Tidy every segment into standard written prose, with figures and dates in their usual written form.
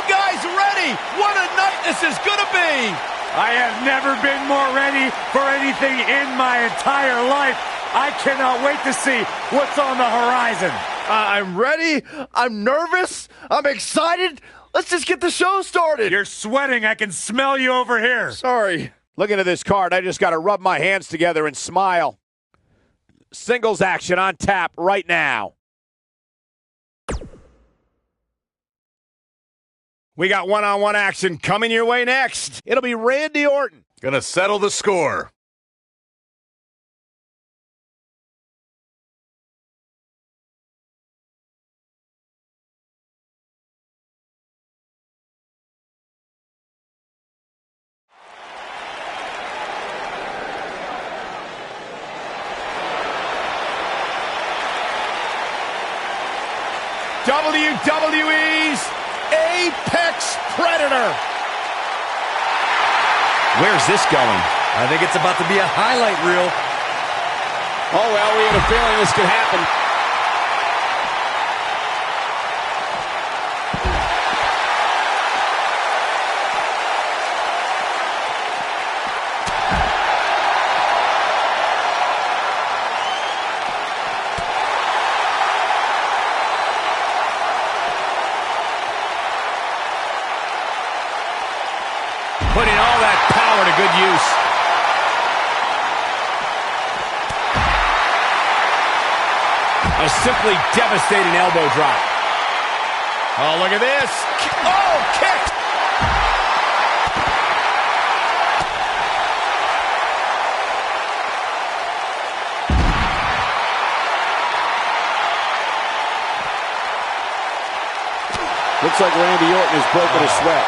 you guys ready? What a night this is gonna be! I have never been more ready for anything in my entire life. I cannot wait to see what's on the horizon. I'm ready. I'm nervous. I'm excited. Let's just get the show started. You're sweating. I can smell you over here. Sorry. Looking at this card, I just got to rub my hands together and smile. Singles action on tap right now. We got one-on-one action coming your way next. It'll be Randy Orton. Gonna settle the score. WWE's Apex Predator. Where's this going? I think it's about to be a highlight reel. Oh, well, we had a feeling this could happen. Putting all that power to good use. A simply devastating elbow drop. Oh, look at this. Oh, kick. Looks like Randy Orton has broken a sweat.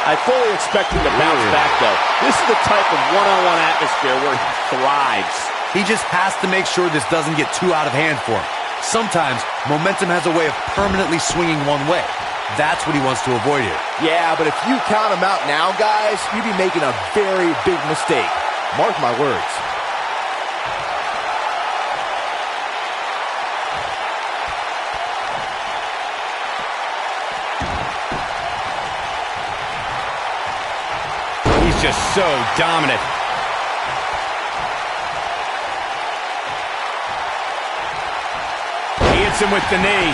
I fully expect him to bounce back, though. This is the type of one-on-one atmosphere where he thrives. He just has to make sure this doesn't get too out of hand for him. Sometimes, momentum has a way of permanently swinging one way. That's what he wants to avoid here. Yeah, but if you count him out now, guys, you'd be making a very big mistake. Mark my words. He's just so dominant. He hits him with the knee.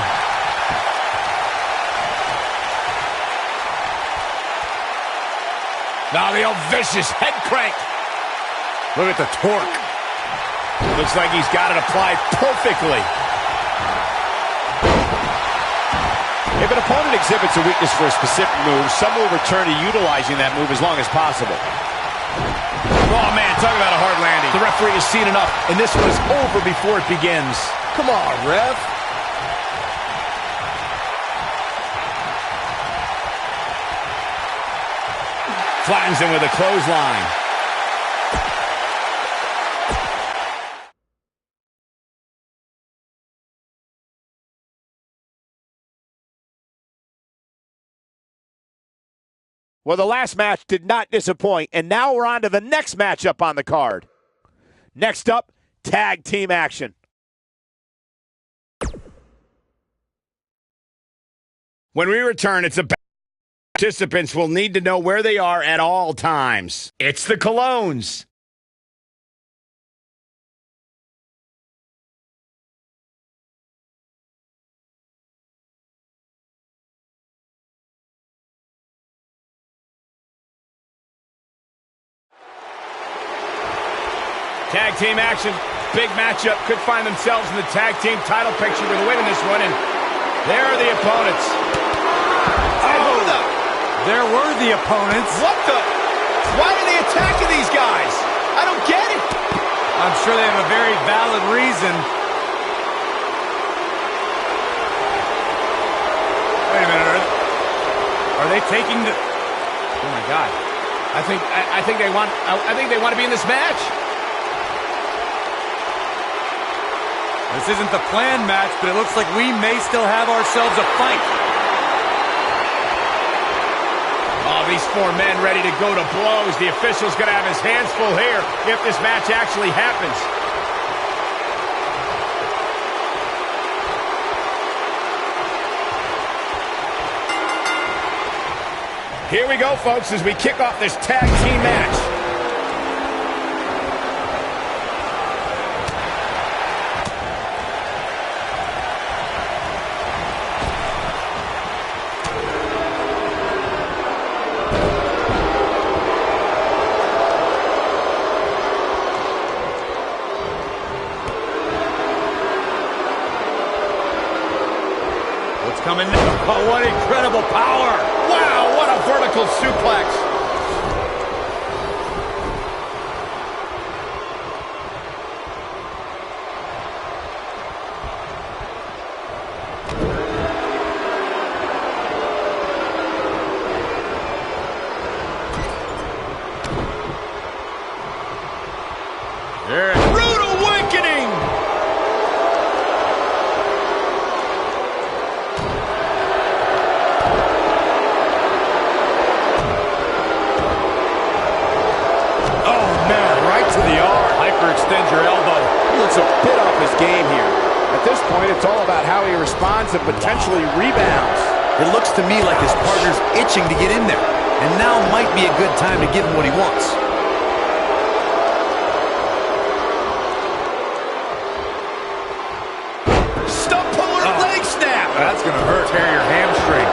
Now the old vicious head crank. Look at the torque. Looks like he's got it applied perfectly. If an opponent exhibits a weakness for a specific move, some will return to utilizing that move as long as possible. Oh, man, talk about a hard landing. The referee has seen enough, and this one is over before it begins. Come on, ref. Flattens him with a clothesline. Well, the last match did not disappoint, and now we're on to the next matchup on the card. Next up, tag team action. When we return, it's a participants will need to know where they are at all times. It's the Colognes. Tag team action, big matchup, could find themselves in the tag team title picture with a win in this one, and there are the opponents. Oh, There were the opponents. what the? Why are they attacking these guys? I don't get it. I'm sure they have a very valid reason. Wait a minute. Are they taking the... Oh my God! I think they want to be in this match. This isn't the planned match, but it looks like we may still have ourselves a fight. Oh, these four men ready to go to blows. The official's going to have his hands full here if this match actually happens. Here we go, folks, as we kick off this tag team match. Coming. Oh, what incredible power. Wow, what a vertical suplex. Rude awakening. Extend your elbow. He looks a bit off his game here. At this point, it's all about how he responds and potentially rebounds. It looks to me like his partner's itching to get in there. And now might be a good time to give him what he wants. Stump puller leg snap. That's going to hurt. Tear your hamstring.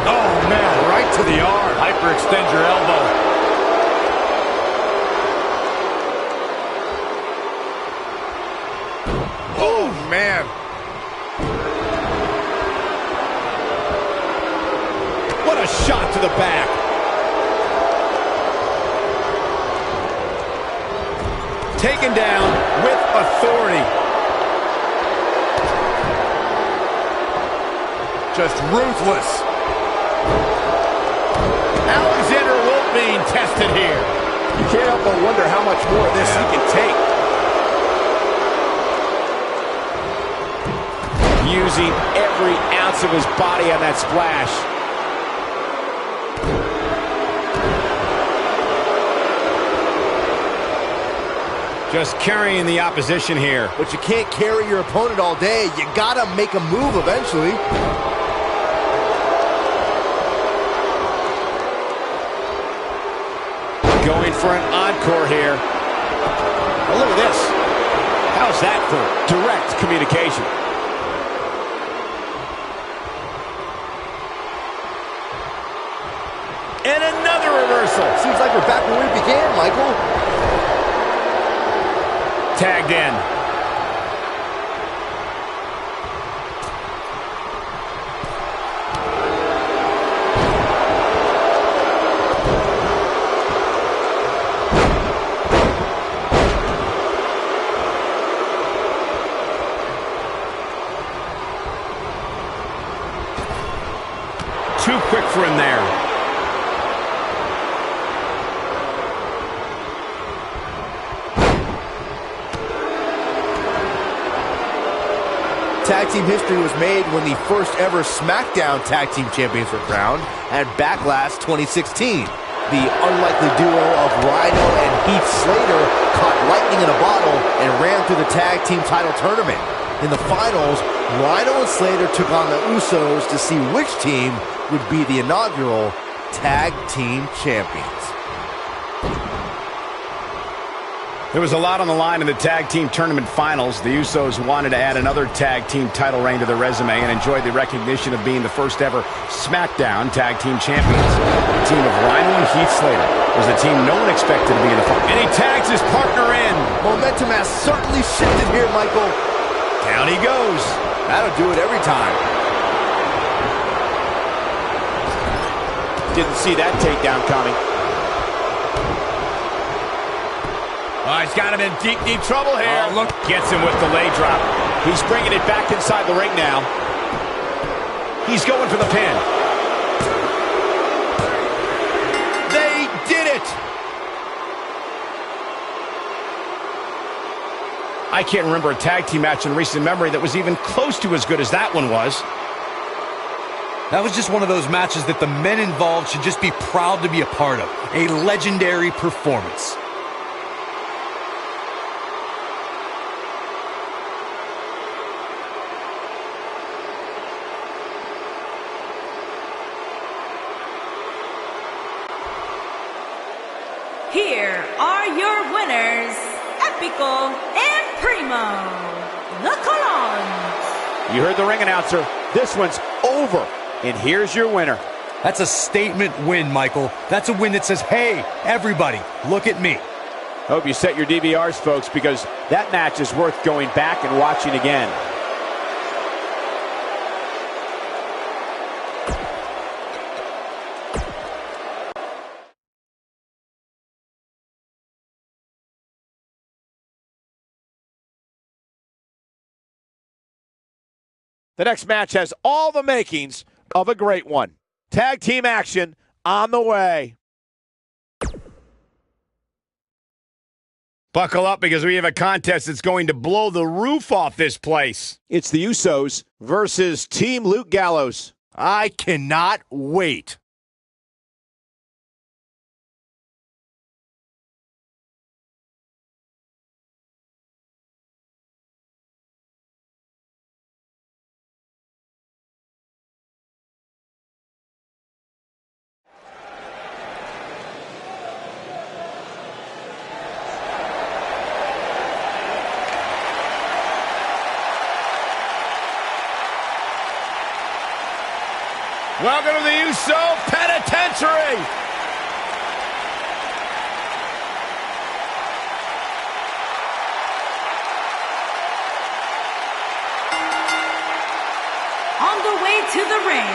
Oh, man, right to the arm. Hyperextend your elbow. Man. What a shot to the back. Taken down with authority. Just ruthless. Alexander Wolf being tested here. You can't help but wonder how much more of this he can take. Using every ounce of his body on that splash. Just carrying the opposition here. But you can't carry your opponent all day. You gotta make a move eventually. Going for an encore here. Oh, look at this. How's that for direct communication? And another reversal. Seems like we're back where we began, Michael. Tagged in. Too quick for him there. Tag team history was made when the first ever SmackDown Tag Team Champions were crowned at Backlash 2016. The unlikely duo of Rhino and Heath Slater caught lightning in a bottle and ran through the tag team title tournament. In the finals, Rhino and Slater took on the Usos to see which team would be the inaugural Tag Team Champions. There was a lot on the line in the tag team tournament finals. The Usos wanted to add another tag team title reign to their resume and enjoyed the recognition of being the first ever SmackDown Tag Team Champions. The team of Rhino and Heath Slater was a team no one expected to be in the final. And he tags his partner in. Momentum has certainly shifted here, Michael. Down he goes. That'll do it every time. Didn't see that takedown coming. Oh, he's got him in deep, deep trouble here. Oh, look. Gets him with the leg drop. He's bringing it back inside the ring now. He's going for the pin. They did it. I can't remember a tag team match in recent memory that was even close to as good as that one was. That was just one of those matches that the men involved should just be proud to be a part of. A legendary performance. Here are your winners, Epico and Primo, the Colons. You heard the ring announcer. This one's over. And here's your winner. That's a statement win, Michael. That's a win that says, hey, everybody, look at me. Hope you set your DVRs, folks, because that match is worth going back and watching again. The next match has all the makings of a great one. Tag team action on the way. Buckle up because we have a contest that's going to blow the roof off this place. It's the Usos versus Team Luke Gallows. I cannot wait. Welcome to the Uso Penitentiary. On the way to the ring,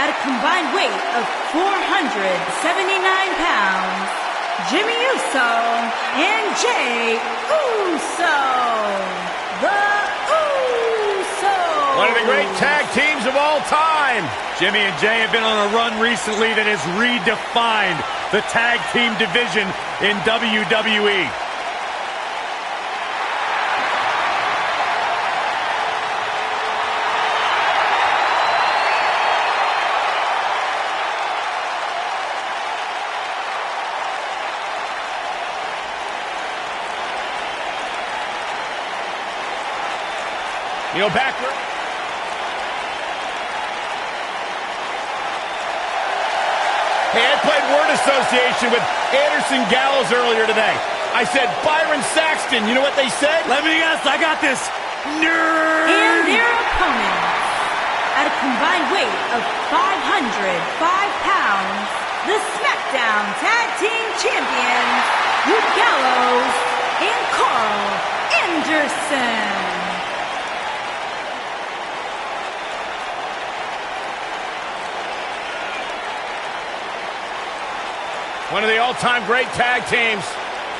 at a combined weight of 479 pounds, Jimmy Uso and Jey Uso, the Usos. One of the great tag teams of all time. Jimmy and Jey have been on a run recently that has redefined the tag team division in WWE. You know, backward. Hey, I played word association with Anderson Gallows earlier today. I said Byron Saxton. You know what they said? Let me guess, I got this. Nerd! And their opponents, at a combined weight of 505 pounds, the SmackDown Tag Team Champions, Luke Gallows and Carl Anderson. One of the all-time great tag teams.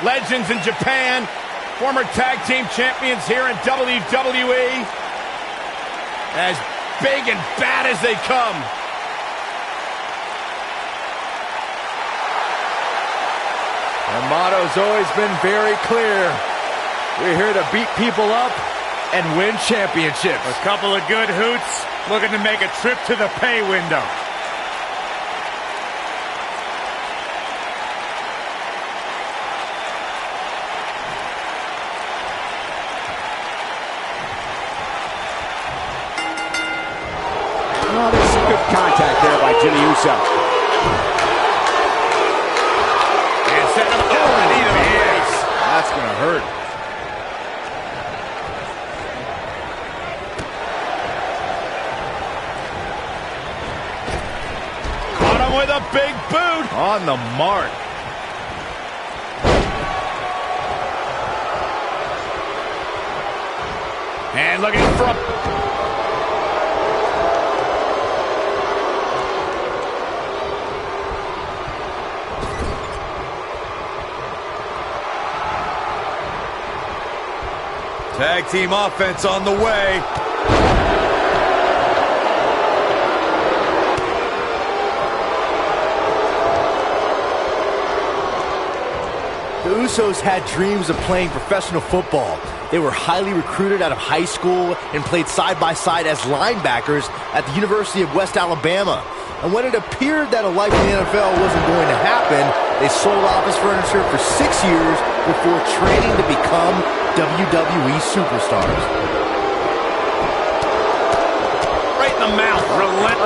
Legends in Japan. Former tag team champions here in WWE. As big and bad as they come. Our motto's always been very clear. We're here to beat people up and win championships. A couple of good hoots looking to make a trip to the pay window. Oh, there's some good contact there by Jimmy Uso. And set him up. Oh, knee to the face. That's going to hurt. Caught him with a big boot. On the mark. And looking for a... Tag team offense on the way. The Usos had dreams of playing professional football. They were highly recruited out of high school and played side by side as linebackers at the University of West Alabama. And when it appeared that a life in the NFL wasn't going to happen, they sold office furniture for 6 years before training to become WWE superstars. Right in the mouth.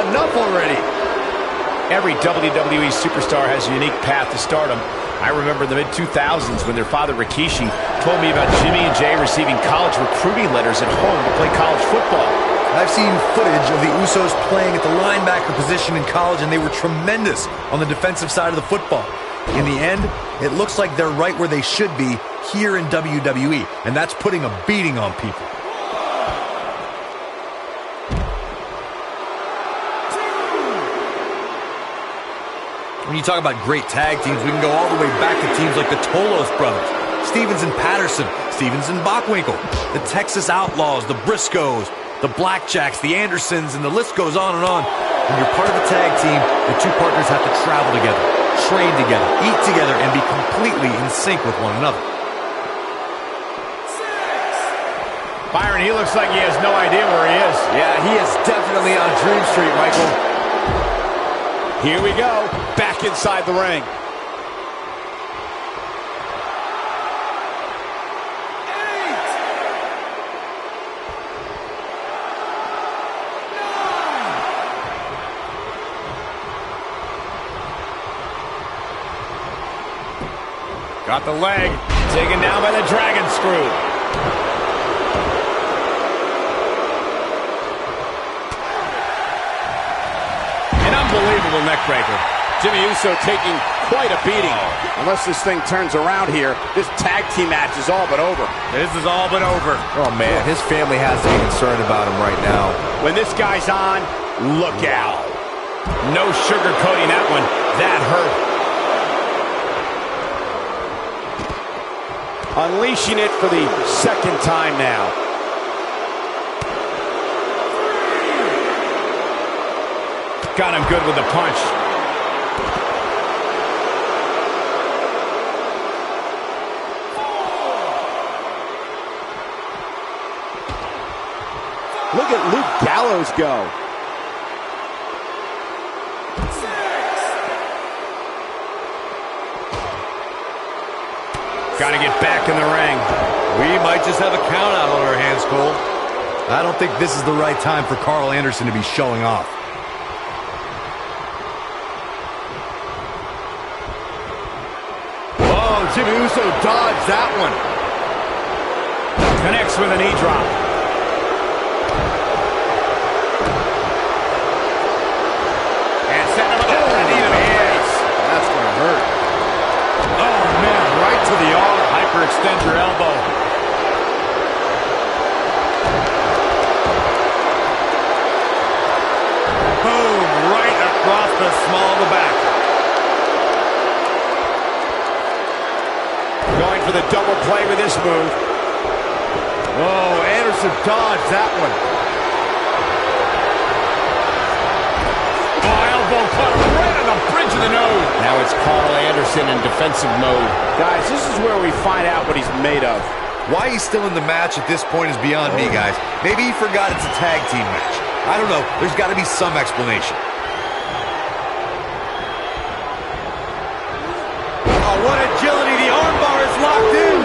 Enough already. Every WWE superstar has a unique path to stardom. I remember the mid-2000s when their father Rikishi told me about Jimmy and Jay receiving college recruiting letters at home to play college football. I've seen footage of the Usos playing at the linebacker position in college, and they were tremendous on the defensive side of the football. In the end, it looks like they're right where they should be here in WWE, and that's putting a beating on people. When you talk about great tag teams, we can go all the way back to teams like the Tolos brothers, Stevens and Patterson, Stevens and Bockwinkel, the Texas Outlaws, the Briscoes, the Blackjacks, the Andersons, and the list goes on and on. When you're part of a tag team, the two partners have to travel together, train together, eat together, and be completely in sync with one another. Byron, he looks like he has no idea where he is. Yeah, he is definitely on Dream Street, Michael. Here we go, back inside the ring. Got the leg, taken down by the dragon screw. An unbelievable neckbreaker. Jimmy Uso taking quite a beating. Unless this thing turns around here, this tag team match is all but over. This is all but over. Oh, man, his family has to be concerned about him right now. When this guy's on, look out. No sugarcoating that one. That hurt. Unleashing it for the second time now. Got him good with the punch. Look at Luke Gallows go. Got to get back in the ring. We might just have a count out on our hands, Cole. I don't think this is the right time for Carl Anderson to be showing off. Oh, Jimmy Uso dodged that one. Connects with a knee drop. And set him with a knee to the hands. That's going to hurt. Oh, man, right to the arm. Hyperextend your elbow. Boom, right across the small of the back. Going for the double play with this move. Oh, Anderson dodged that one. Oh, elbow cut right on the bridge of the nose. Now it's Carl Anderson in defensive mode. Guys, this is where we find out what he's made of. Why he's still in the match at this point is beyond me, guys. Maybe he forgot it's a tag team match. I don't know. There's got to be some explanation. Oh, what agility. The armbar is locked in.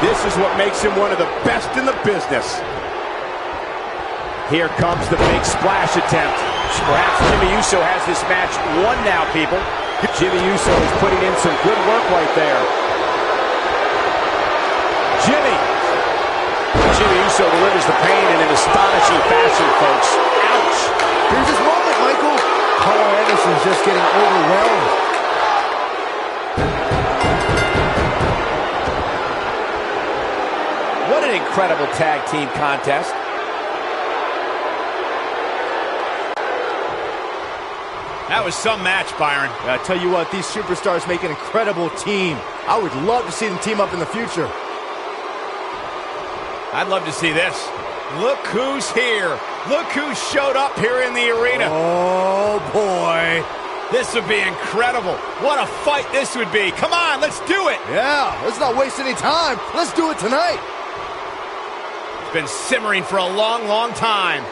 This is what makes him one of the best in the business. Here comes the big splash attempt. Perhaps Jimmy Uso has this match won now, people. Jimmy Uso is putting in some good work right there. Jimmy Uso delivers the pain in an astonishing fashion, folks. Ouch. Here's his moment, Michael. Carl Anderson's just getting overwhelmed. What an incredible tag team contest. That was some match, Byron. I tell you what, these superstars make an incredible team. I would love to see them team up in the future. I'd love to see this. Look who's here. Look who showed up here in the arena. Oh, boy. This would be incredible. What a fight this would be. Come on, let's do it. Yeah, let's not waste any time. Let's do it tonight. It's been simmering for a long, long time.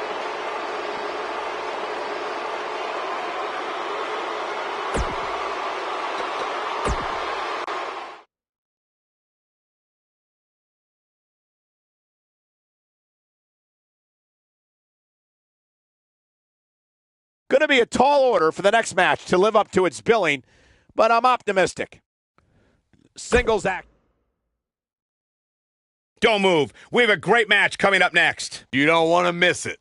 Going to be a tall order for the next match to live up to its billing, but I'm optimistic. singles act. Don't move. We have a great match coming up next. You don't want to miss it.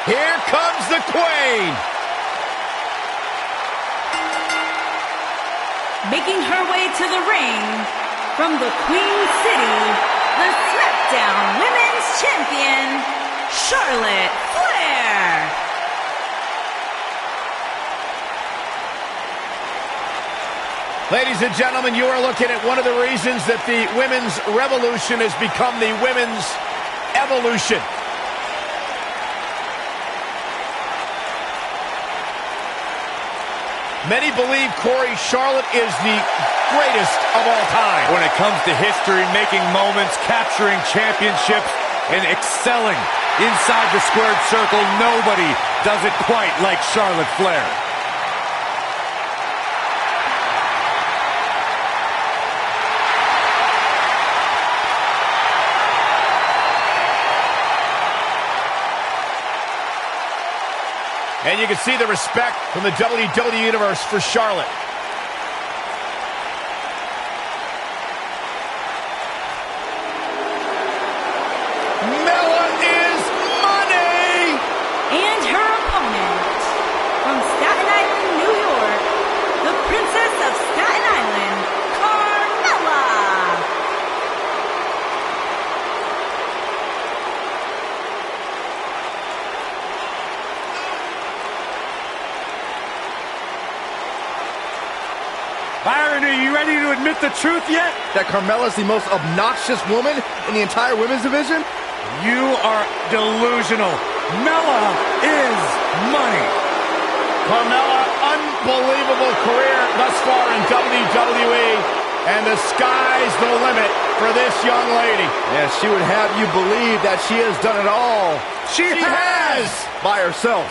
Here comes the Queen. Making her way to the ring from the Queen City, the SmackDown Women's Champion, Charlotte Flair. Ladies and gentlemen, you are looking at one of the reasons that the women's revolution has become the women's evolution. Many believe, Corey, Charlotte is the greatest of all time. When it comes to history, making moments, capturing championships, and excelling inside the squared circle, nobody does it quite like Charlotte Flair. And you can see the respect from the WWE Universe for Charlotte. Mella is money! And her opponent, from Staten Island, New York, the Princess of Staten Island, Carmella. Byron, are you ready to admit the truth yet? That Carmella's the most obnoxious woman in the entire women's division? You are delusional. Mella is money. Carmella, unbelievable career thus far in WWE, and the sky's the limit for this young lady. Yeah, she would have you believe that she has done it all. She has! By herself.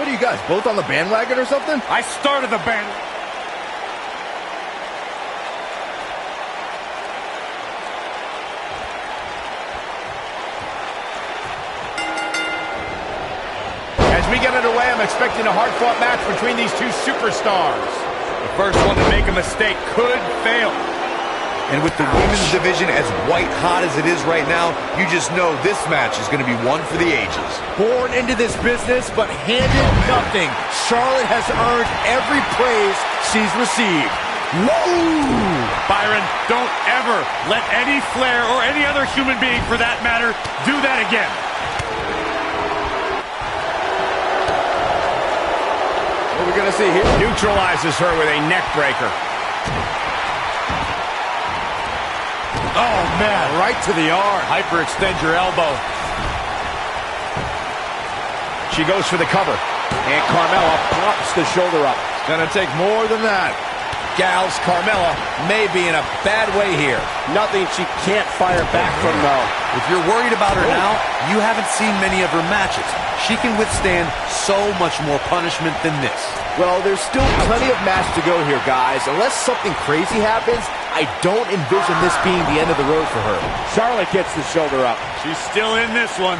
What are you guys, both on the bandwagon or something? I started the band. As we get underway, I'm expecting a hard-fought match between these two superstars. The first one to make a mistake could fail. And with the women's division as white-hot as it is right now, you just know this match is going to be one for the ages. Born into this business, but handed nothing. Charlotte has earned every praise she's received. Woo! Byron, don't ever let any Flair or any other human being, for that matter, do that again. What are we going to see here? Neutralizes her with a neck breaker. Oh, man. Right to the arm. Hyperextend your elbow. She goes for the cover. And Carmella pops the shoulder up. Gonna take more than that. Gals, Carmella may be in a bad way here. Nothing she can't fire back from, though. If you're worried about her now, you haven't seen many of her matches. She can withstand so much more punishment than this. Well, there's still plenty of match to go here, guys. Unless something crazy happens, I don't envision this being the end of the road for her. Charlotte gets the shoulder up. She's still in this one.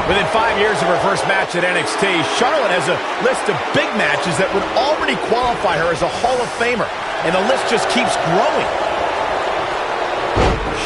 Within 5 years of her first match at NXT, Charlotte has a list of big matches that would already qualify her as a Hall of Famer, and the list just keeps growing.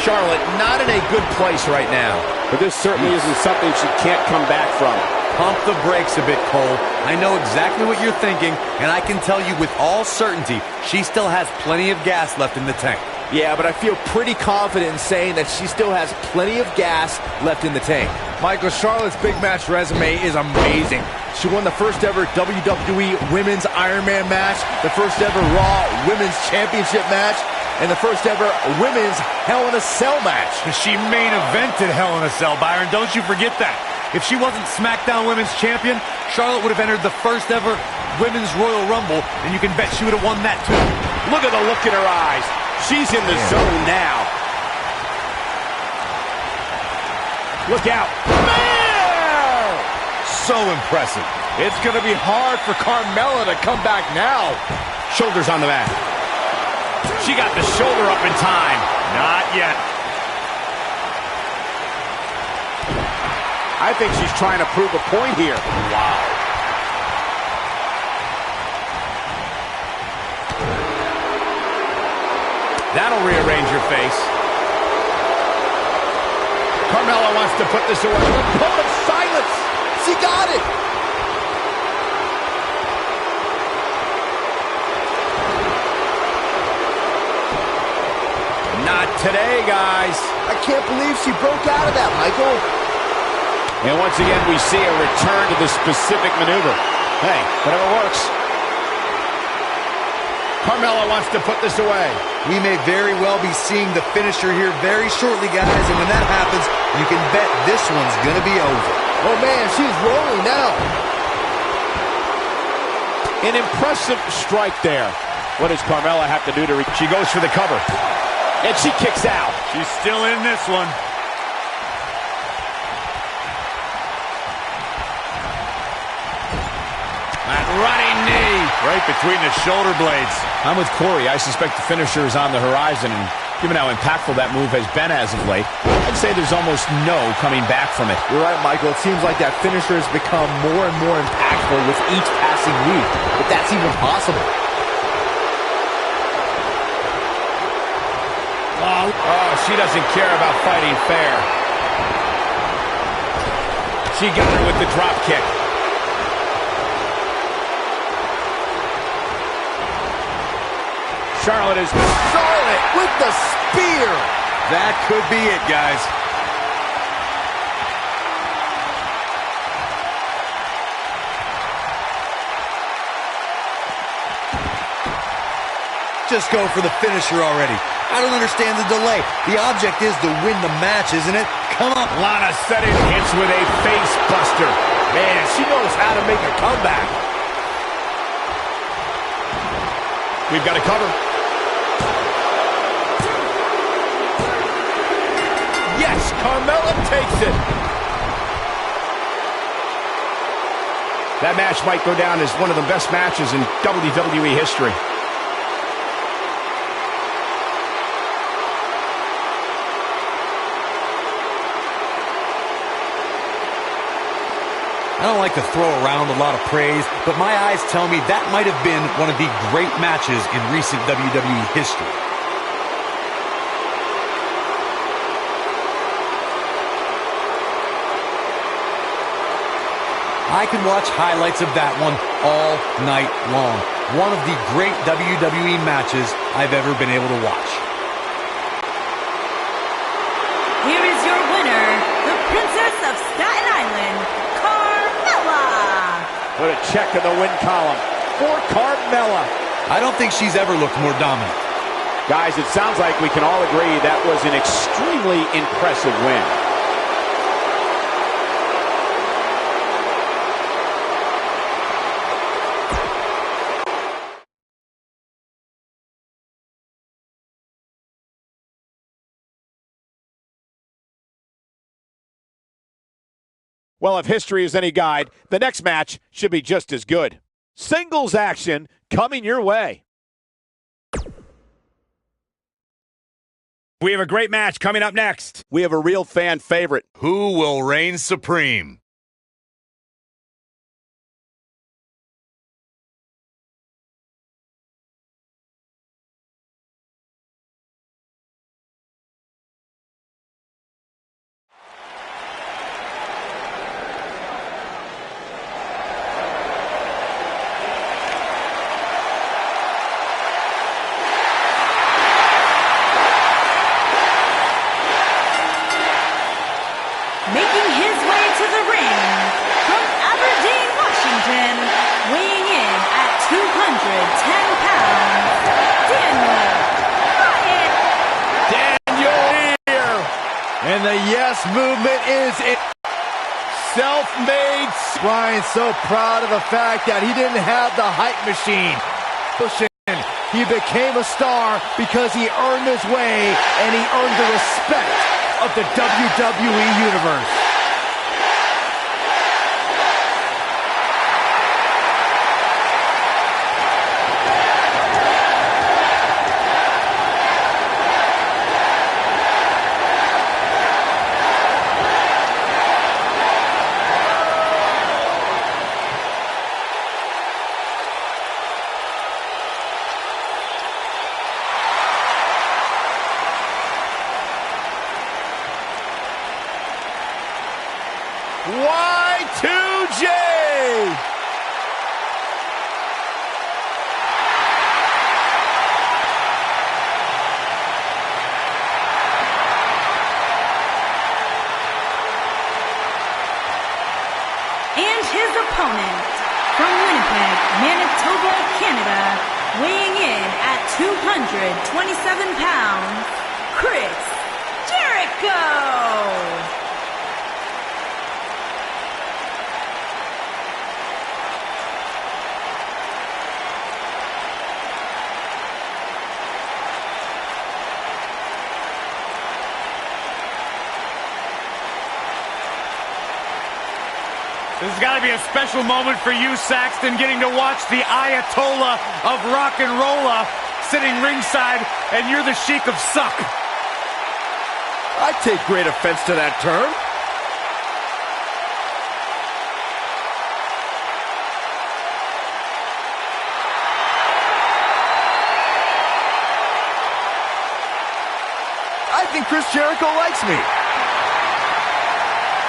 Charlotte not in a good place right now. But this certainly isn't something she can't come back from. Pump the brakes a bit, Cole. I know exactly what you're thinking, and I can tell you with all certainty, she still has plenty of gas left in the tank. Yeah, but I feel pretty confident in saying that she still has plenty of gas left in the tank. Michael, Charlotte's big match resume is amazing. She won the first ever WWE Women's Iron Man match, the first ever Raw Women's Championship match, and the first ever Women's Hell in a Cell match. She main evented Hell in a Cell, Byron. Don't you forget that. If she wasn't SmackDown Women's Champion, Charlotte would have entered the first ever Women's Royal Rumble, and you can bet she would have won that too. Look at the look in her eyes. She's in the zone now. Look out. Man! So impressive. It's going to be hard for Carmella to come back now. Shoulders on the mat. She got the shoulder up in time. Not yet. I think she's trying to prove a point here. Wow. That'll rearrange your face. Carmella wants to put this away. Opponent silence. She got it. Not today, guys. I can't believe she broke out of that, Michael. And once again, we see a return to the specific maneuver. Hey, whatever works. Carmella wants to put this away. We may very well be seeing the finisher here very shortly, guys, and when that happens, you can bet this one's gonna be over. Oh man, she's rolling now. An impressive strike there. What does Carmella have to do to reach? She goes for the cover. And she kicks out. She's still in this one. That running knee. Right between the shoulder blades. I'm with Corey. I suspect the finisher is on the horizon, and given how impactful that move has been as of late, I'd say there's almost no coming back from it. You're right, Michael. It seems like that finisher has become more and more impactful with each passing week, if that's even possible. Oh, she doesn't care about fighting fair. She got her with the drop kick. Charlotte is solid with the spear. That could be it, guys. Just go for the finisher already. I don't understand the delay. The object is to win the match, isn't it? Come on. Lana set it, hits with a face buster. Man, she knows how to make a comeback. We've got a cover. Yes, Carmella takes it. That match might go down as one of the best matches in WWE history. I don't like to throw around a lot of praise, but my eyes tell me that might have been one of the great matches in recent WWE history. I could watch highlights of that one all night long. One of the great WWE matches I've ever been able to watch. Here is your winner, the Princess of Staten Island, Carmella. Put a check in the win column for Carmella. I don't think she's ever looked more dominant. Guys, it sounds like we can all agree that was an extremely impressive win. Well, if history is any guide, the next match should be just as good. Singles action coming your way. We have a great match coming up next. We have a real fan favorite. Who will reign supreme? Making his way to the ring from Aberdeen, Washington, weighing in at 210 pounds, Daniel Bryan. Daniel here. And the yes movement is it. self-made. Bryan's so proud of the fact that he didn't have the hype machine. He became a star because he earned his way and he earned the respect of the WWE Universe. Y2J! And his opponent, from Winnipeg, Manitoba, Canada, weighing in at 227 pounds, Chris Jericho! This has got to be a special moment for you, Saxton, getting to watch the Ayatollah of rock and rolla sitting ringside, and you're the Sheik of Suck. I take great offense to that term. I think Chris Jericho likes me.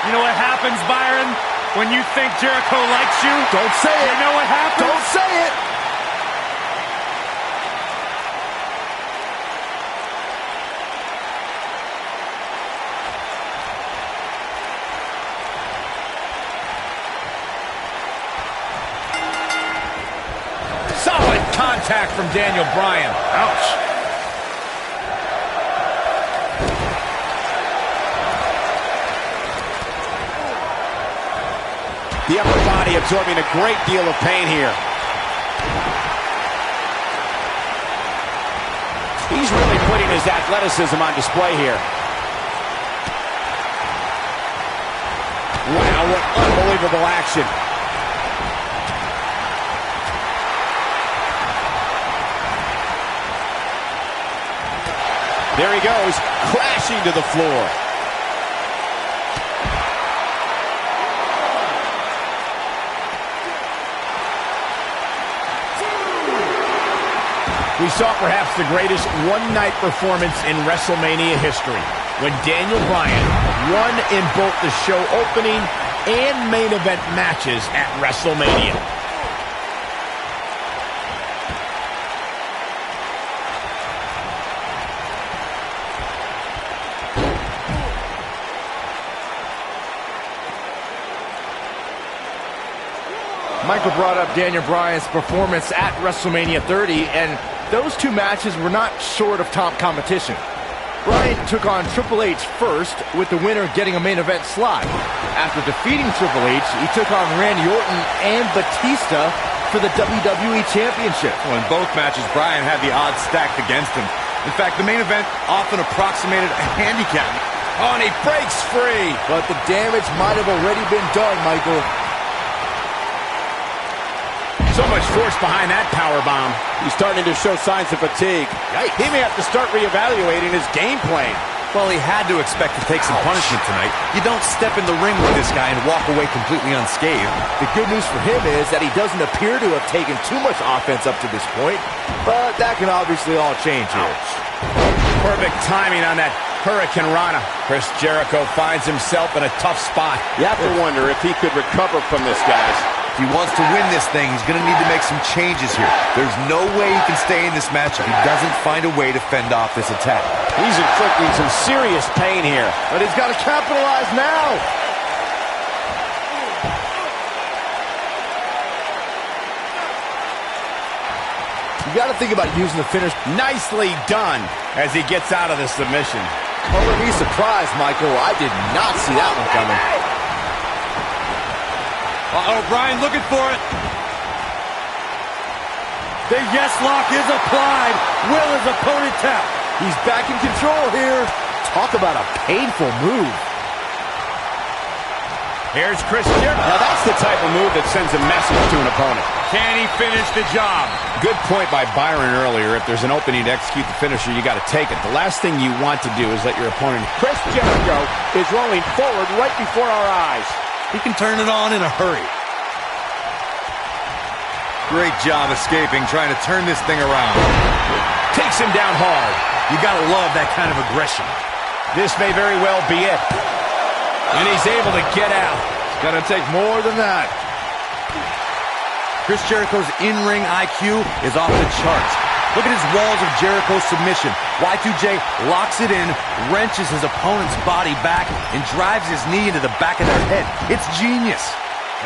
You know what happens, Byron? When you think Jericho likes you, Don't say it. you know what happens? Don't say it. Solid contact from Daniel Bryan. Ouch. The upper body absorbing a great deal of pain here. He's really putting his athleticism on display here. Wow, what unbelievable action. There he goes, crashing to the floor. We saw perhaps the greatest one-night performance in WrestleMania history when Daniel Bryan won in both the show opening and main event matches at WrestleMania. Michael brought up Daniel Bryan's performance at WrestleMania 30, and those two matches were not short of top competition. Bryan took on Triple H first, with the winner getting a main event slot. After defeating Triple H, he took on Randy Orton and Batista for the WWE Championship. Well, in both matches, Bryan had the odds stacked against him. In fact, the main event often approximated a handicap. Oh, and he breaks free. But the damage might have already been done, Michael. So much force behind that powerbomb. He's starting to show signs of fatigue. Yikes. He may have to start reevaluating his game plan. Well, he had to expect to take some punishment tonight. You don't step in the ring with this guy and walk away completely unscathed. The good news for him is that he doesn't appear to have taken too much offense up to this point, but that can obviously all change here. Perfect timing on that Hurricane Rana. Chris Jericho finds himself in a tough spot. You have to wonder if he could recover from this, guys. If he wants to win this thing, he's going to need to make some changes here. There's no way he can stay in this match if he doesn't find a way to fend off this attack. He's inflicting some serious pain here. But he's got to capitalize now. You got to think about using the finish. Nicely done as he gets out of the submission. Color me surprised, Michael. I did not see that one coming. Uh-oh, Bryan looking for it. The yes lock is applied. Will his opponent tap? He's back in control here. Talk about a painful move. Here's Chris Jericho. Now that's the type of move that sends a message to an opponent. Can he finish the job? Good point by Byron earlier. If there's an opening to execute the finisher, you got to take it. The last thing you want to do is let your opponent... Chris Jericho is rolling forward right before our eyes. He can turn it on in a hurry. Great job escaping, trying to turn this thing around. Takes him down hard. You gotta love that kind of aggression. This may very well be it. And he's able to get out. It's gonna take more than that. Chris Jericho's in-ring IQ is off the charts. Look at his walls of Jericho submission. Y2J locks it in, wrenches his opponent's body back, and drives his knee into the back of their head. It's genius.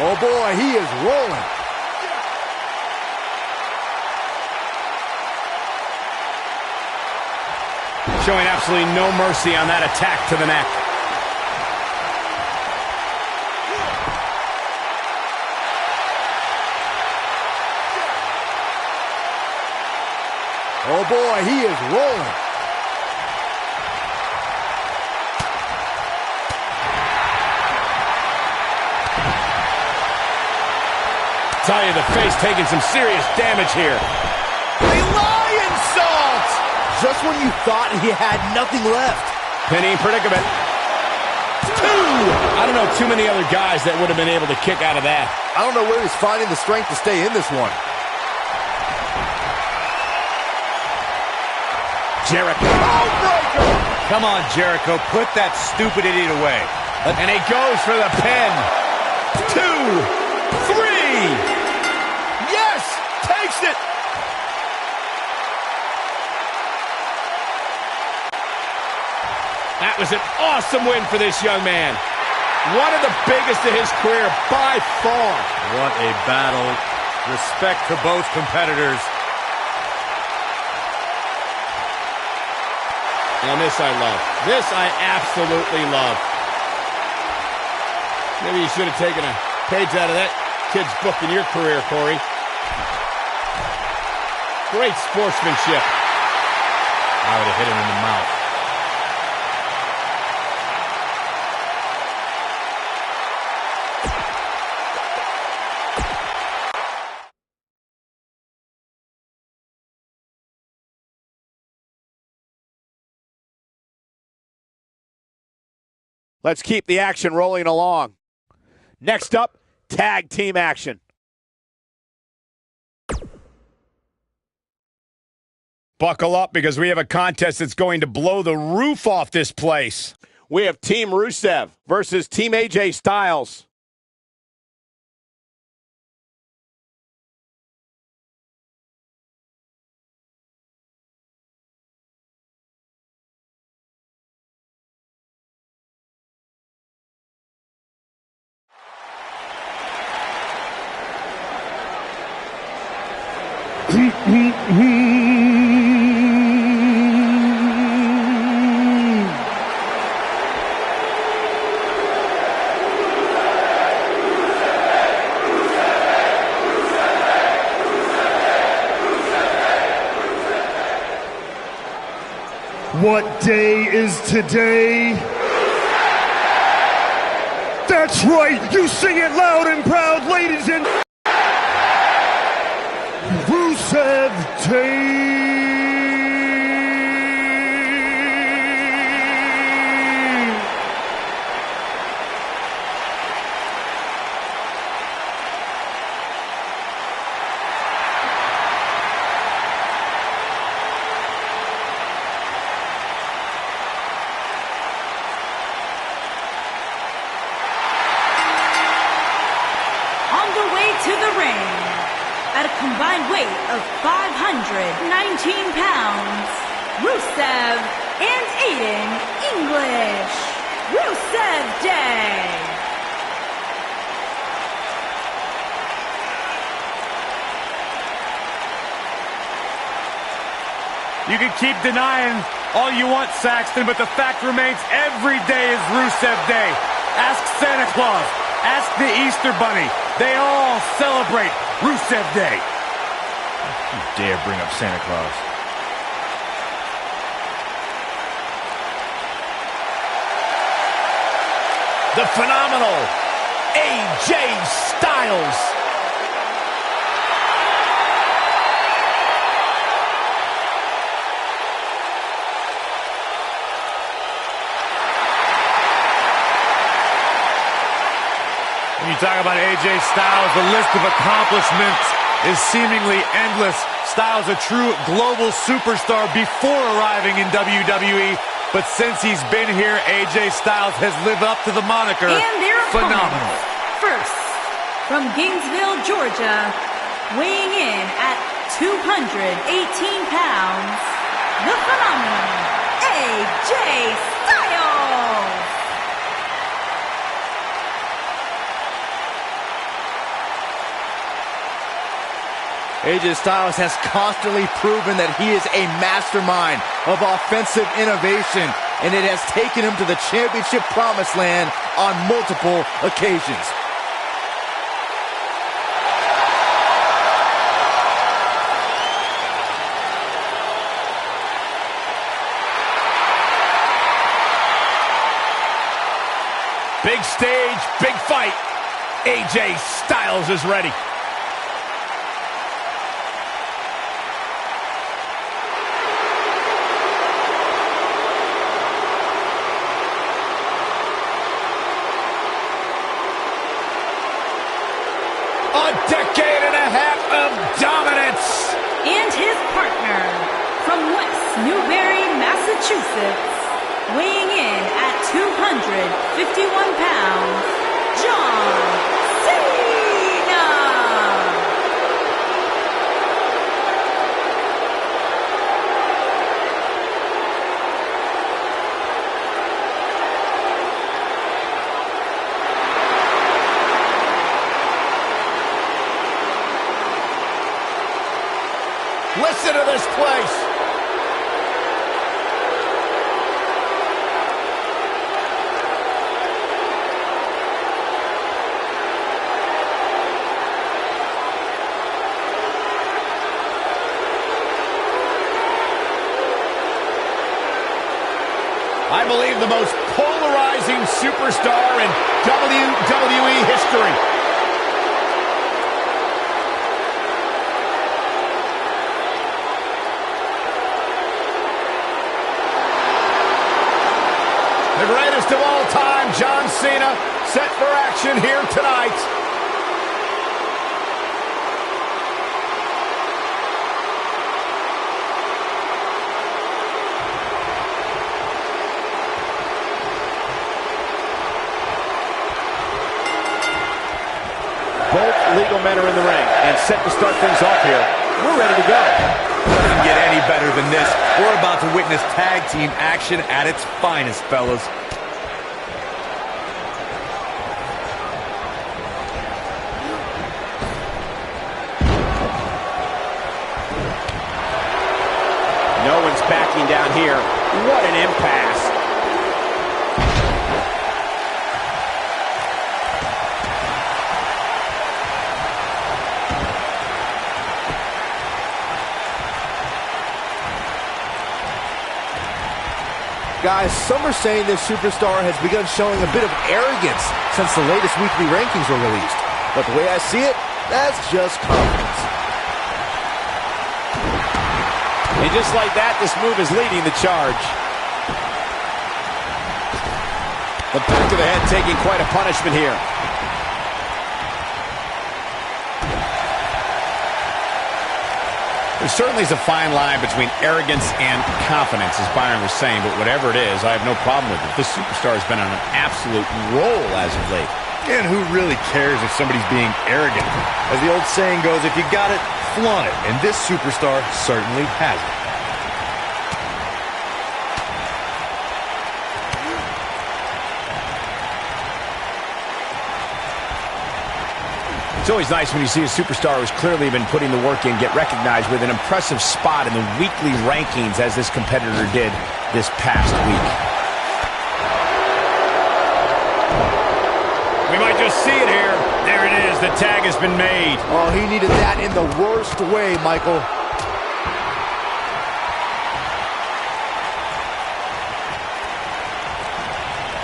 Oh boy, he is rolling. Showing absolutely no mercy on that attack to the neck. Oh boy, he is rolling. Tell you, the face taking some serious damage here. A lion salt! Just when you thought he had nothing left. Pinning predicament. 2! I don't know too many other guys that would have been able to kick out of that. I don't know where he's finding the strength to stay in this one. Jericho. Oh, breaker! Come on, Jericho. Put that stupid idiot away. And he goes for the pin. 2, 3. Yes! Takes it! That was an awesome win for this young man. One of the biggest of his career by far. What a battle. Respect to both competitors. And this I love. This I absolutely love. Maybe you should have taken a page out of that kid's book in your career, Corey. Great sportsmanship. I would have hit him in the mouth. Let's keep the action rolling along. Next up, tag team action. Buckle up because we have a contest that's going to blow the roof off this place. We have Team Rusev versus Team AJ Styles. What day is today? That's right, you sing it loud and proud, ladies and Rusev Day. To the ring, at a combined weight of 519 pounds, Rusev and Aiden English. Rusev Day. You can keep denying all you want, Saxton, but the fact remains every day is Rusev Day. Ask Santa Claus. Ask the Easter Bunny. They all celebrate Rusev Day. You dare bring up Santa Claus. The phenomenal AJ Styles. When you talk about AJ Styles, the list of accomplishments is seemingly endless. Styles a true global superstar before arriving in WWE, but since he's been here, AJ Styles has lived up to the moniker And their phenomenal. First, from Gainesville, Georgia, weighing in at 218 pounds, the phenomenal AJ Styles. AJ Styles has constantly proven that he is a mastermind of offensive innovation, and it has taken him to the championship promised land on multiple occasions. Big stage, big fight. AJ Styles is ready. A decade and a half of dominance. And his partner, from West Newbury, Massachusetts, weighing in at 251 pounds, John Cena. Listen to this place. I believe the most polarizing superstar in WWE history. The greatest of all time, John Cena, set for action here tonight. Both legal men are in the ring and set to start things off here. We're ready to go. Doesn't get any better than this. We're about to witness tag team action at its finest, fellas. No one's backing down here. What an impasse. Guys, some are saying this superstar has begun showing a bit of arrogance since the latest weekly rankings were released. But the way I see it, that's just confidence. And just like that, this move is leading the charge. The back of the head taking quite a punishment here. There certainly is a fine line between arrogance and confidence, as Byron was saying, but whatever it is, I have no problem with it. This superstar has been on an absolute roll as of late. And who really cares if somebody's being arrogant? As the old saying goes, if you got it, flaunt it. And this superstar certainly has it. It's always nice when you see a superstar who's clearly been putting the work in get recognized with an impressive spot in the weekly rankings as this competitor did this past week. We might just see it here. There it is. The tag has been made. Oh, he needed that in the worst way, Michael.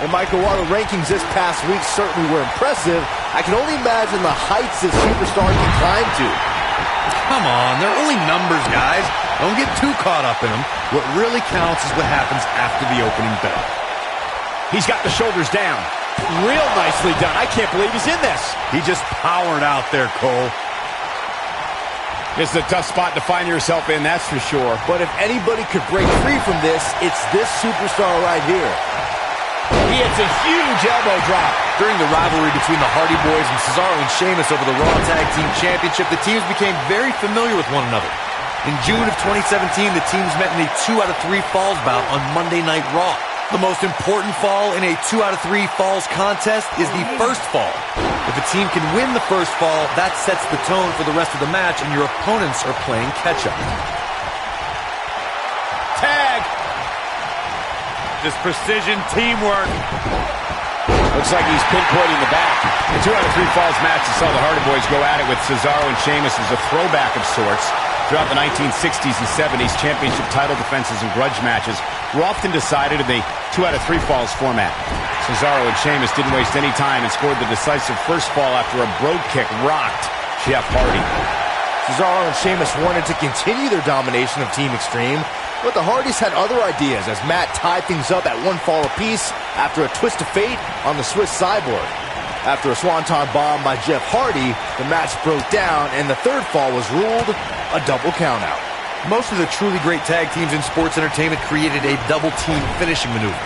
And Michael, while the rankings this past week certainly were impressive, I can only imagine the heights this superstar can climb to. Come on, they're only numbers, guys. Don't get too caught up in them. What really counts is what happens after the opening bell. He's got the shoulders down. Real nicely done. I can't believe he's in this. He just powered out there, Cole. This is a tough spot to find yourself in, that's for sure. But if anybody could break free from this, it's this superstar right here. He hits a huge elbow drop. During the rivalry between the Hardy Boys and Cesaro and Sheamus over the Raw Tag Team Championship, the teams became very familiar with one another. In June of 2017, the teams met in a 2 out of 3 falls bout on Monday Night Raw. The most important fall in a 2 out of 3 falls contest is the first fall. If a team can win the first fall, that sets the tone for the rest of the match, and your opponents are playing catch-up. Tag! This precision teamwork. Looks like he's pinpointing the back. The 2 out of 3 falls match that saw the Hardy Boys go at it with Cesaro and Sheamus as a throwback of sorts. Throughout the 1960s and 70s, championship title defenses and grudge matches were often decided in the 2 out of 3 falls format. Cesaro and Sheamus didn't waste any time and scored the decisive first fall after a brogue kick rocked Jeff Hardy. Cesaro and Sheamus wanted to continue their domination of Team Extreme, but the Hardys had other ideas as Matt tied things up at 1 fall apiece after a twist of fate on the Swiss Cyborg. After a swanton bomb by Jeff Hardy, the match broke down and the 3rd fall was ruled a double countout. Most of the truly great tag teams in sports entertainment created a double team finishing maneuver.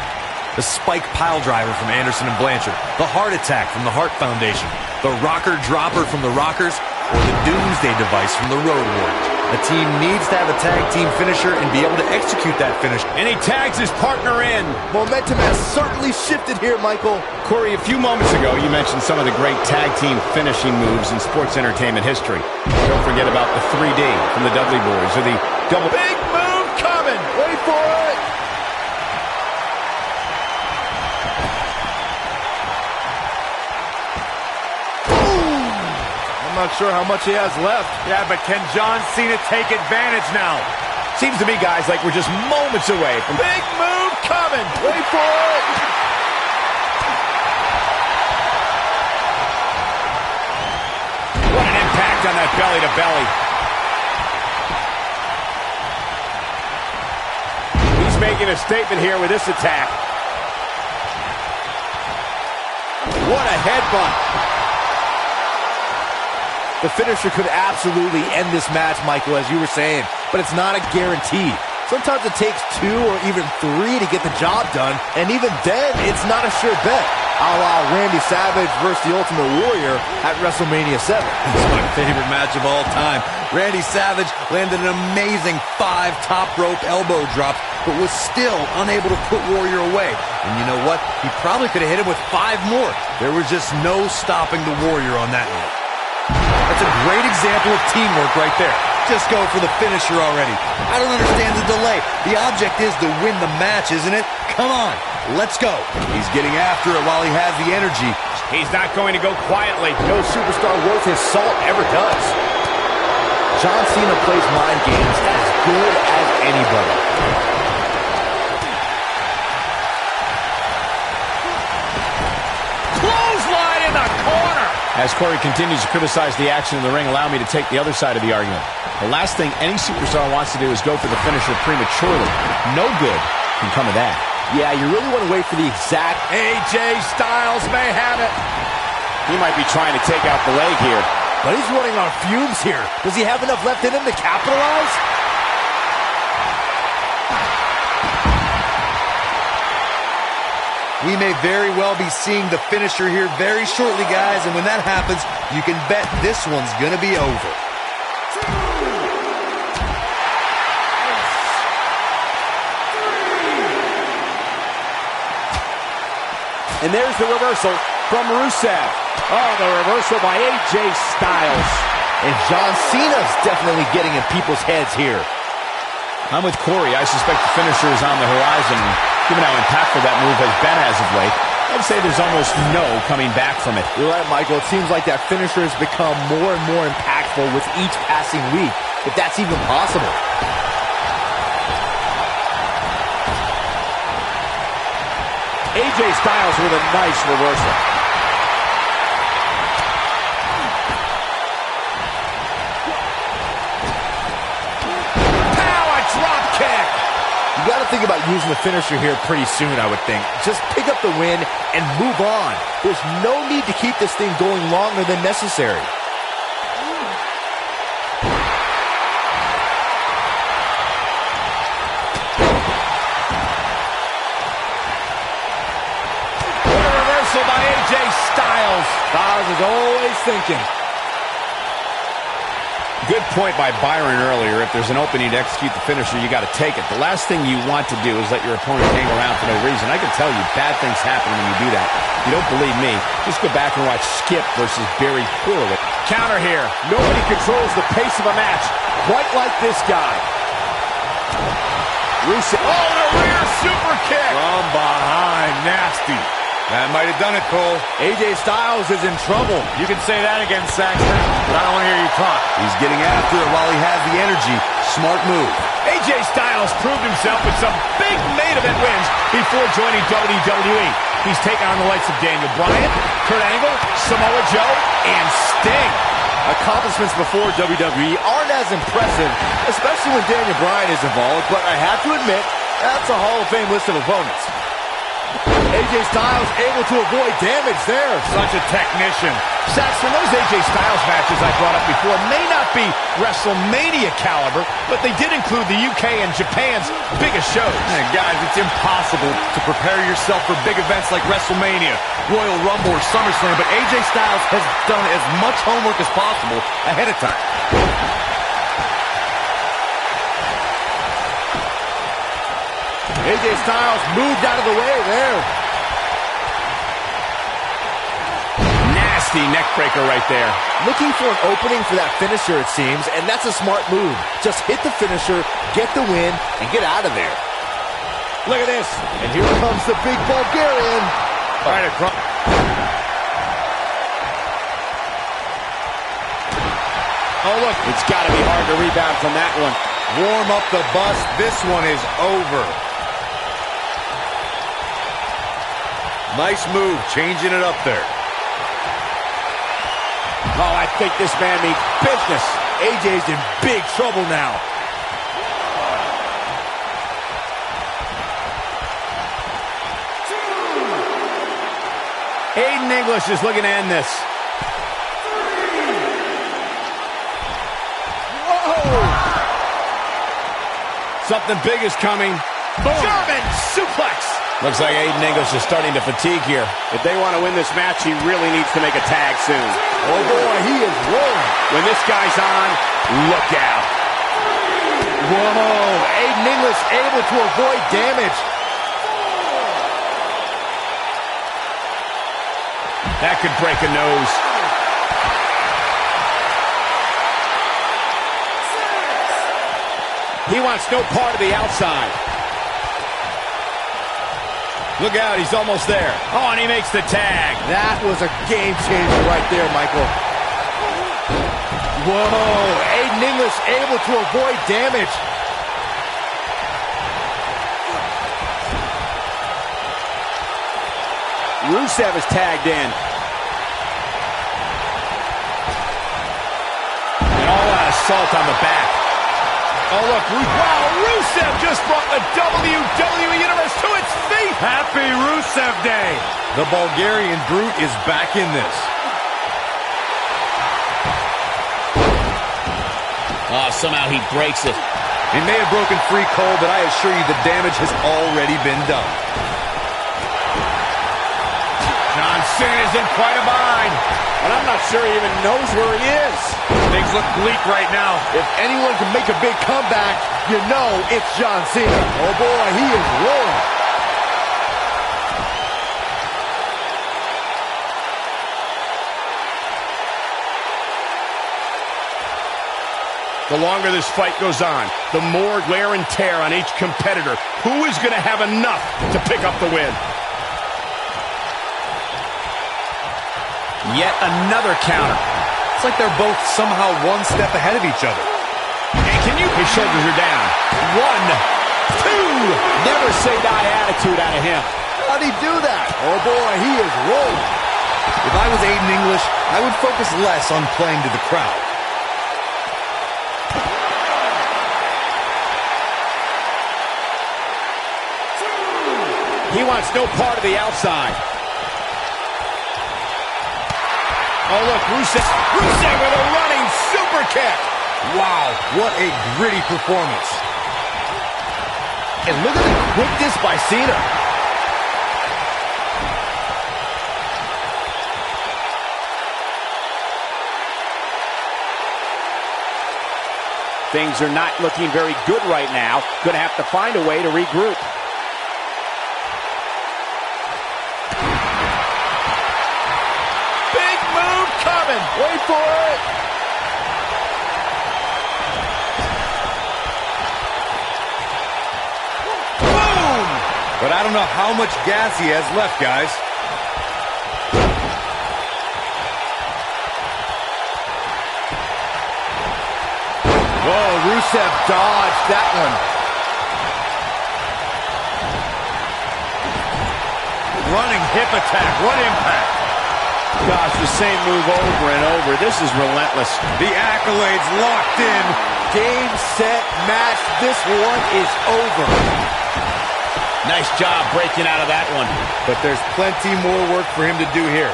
The spike pile driver from Anderson and Blanchard, the heart attack from the Hart Foundation, the rocker dropper from the Rockers, or the doomsday device from the Road Warriors. A team needs to have a tag team finisher and be able to execute that finish. And he tags his partner in. Momentum has certainly shifted here, Michael. Corey, a few moments ago, you mentioned some of the great tag team finishing moves in sports entertainment history. Don't forget about the 3D from the Dudley Boys, or the double... Big move coming! Wait for it! I'm not sure how much he has left. Yeah, but can John Cena take advantage now? Seems to me, guys, like we're just moments away from... Big move coming! Wait for it! What an impact on that belly-to-belly. He's making a statement here with this attack. What a headbutt. The finisher could absolutely end this match, Michael, as you were saying, but it's not a guarantee. Sometimes it takes 2 or even 3 to get the job done, and even then, it's not a sure bet. A la Randy Savage versus the Ultimate Warrior at WrestleMania 7. It's my favorite match of all time. Randy Savage landed an amazing 5 top rope elbow drops, but was still unable to put Warrior away. And you know what? He probably could have hit him with 5 more. There was just no stopping the Warrior on that night. That's a great example of teamwork right there. Just go for the finisher already. I don't understand the delay. The object is to win the match, isn't it? Come on, let's go. He's getting after it while he has the energy. He's not going to go quietly. No superstar worth his salt ever does. John Cena plays mind games as good as anybody. Clothesline in the corner. As Corey continues to criticize the action in the ring, allow me to take the other side of the argument. The last thing any superstar wants to do is go for the finisher prematurely. No good can come of that. Yeah, you really want to wait for the exact... AJ Styles may have it. He might be trying to take out the leg here. But he's running on fumes here. Does he have enough left in him to capitalize? We may very well be seeing the finisher here very shortly, guys, and when that happens, you can bet this one's gonna be over. And there's the reversal from Rusev. Oh, the reversal by AJ Styles. And John Cena's definitely getting in people's heads here. I'm with Corey. I suspect the finisher is on the horizon. Given how impactful that move has been as of late, I'd would say there's almost no coming back from it. You're right, Michael. It seems like that finisher has become more and more impactful with each passing week, if that's even possible. AJ Styles with a nice reversal. Power drop kick. You got to think about using the finisher here pretty soon, I would think. Just pick up the win and move on. There's no need to keep this thing going longer than necessary. By AJ Styles. Styles is always thinking. Good point by Byron earlier. If there's an opening to execute the finisher, you got to take it. The last thing you want to do is let your opponent hang around for no reason. I can tell you bad things happen when you do that. If you don't believe me, just go back and watch Skip versus Barry Horowitz. Counter here. Nobody controls the pace of a match quite like this guy. Rusev. Oh, the rear super kick. From behind. Nasty. That might have done it, Cole. AJ Styles is in trouble. You can say that again, Saxton, but I don't want to hear you talk. He's getting after it while he has the energy. Smart move. AJ Styles proved himself with some big main event wins before joining WWE. He's taken on the likes of Daniel Bryan, Kurt Angle, Samoa Joe, and Sting. Accomplishments before WWE aren't as impressive, especially when Daniel Bryan is involved, but I have to admit, that's a Hall of Fame list of opponents. AJ Styles able to avoid damage there. Such a technician. Saxton, those AJ Styles matches I brought up before may not be WrestleMania caliber, but they did include the UK and Japan's biggest shows. Man, guys, it's impossible to prepare yourself for big events like WrestleMania, Royal Rumble, or SummerSlam, but AJ Styles has done as much homework as possible ahead of time. AJ Styles moved out of the way there. Nasty neck breaker right there. Looking for an opening for that finisher, it seems, and that's a smart move. Just hit the finisher, get the win, and get out of there. Look at this. And here comes the big Bulgarian. Right across. Oh, look, it's got to be hard to rebound from that one. Warm up the bus. This one is over. Nice move, changing it up there. Oh, I think this man means business. AJ's in big trouble now. Aiden English is looking to end this. Whoa! Something big is coming. Boom. German suplex. Looks like Aiden English is starting to fatigue here. If they want to win this match, he really needs to make a tag soon. Oh, boy, he is rolling. When this guy's on, look out. Whoa, Aiden English able to avoid damage. That could break a nose. He wants no part of the outside. Look out, he's almost there. Oh, and he makes the tag. That was a game changer right there, Michael. Whoa, Aiden English able to avoid damage. Rusev is tagged in. And all that assault on the back. Oh, look, wow, Rusev just brought the WWE Universe to its feet. Happy Rusev Day. The Bulgarian Brute is back in this. Oh, somehow he breaks it. He may have broken free, Cole, but I assure you the damage has already been done. John Cena's in quite a bind. And I'm not sure he even knows where he is. Things look bleak right now. If anyone can make a big comeback, you know it's John Cena. Oh boy, he is rolling. The longer this fight goes on, the more wear and tear on each competitor. Who is going to have enough to pick up the win? Yet another counter. It's like they're both somehow one step ahead of each other. And can you... His shoulders are down. 1, 2. Never say die attitude out of him. How'd he do that? Oh boy, he is rolling. If I was Aiden English, I would focus less on playing to the crowd. He wants no part of the outside. Oh, look, Rusev with a running super kick. Wow, what a gritty performance. And look at the quickness by Cena. Things are not looking very good right now. Going to have to find a way to regroup. Big move coming. Wait for it. Boom! But I don't know how much gas he has left, guys. Whoa, Rusev dodged that one. Running hip attack. What impact. Gosh, the same move over and over. This is relentless. The accolades locked in. Game, set, match. This one is over. Nice job breaking out of that one. But there's plenty more work for him to do here.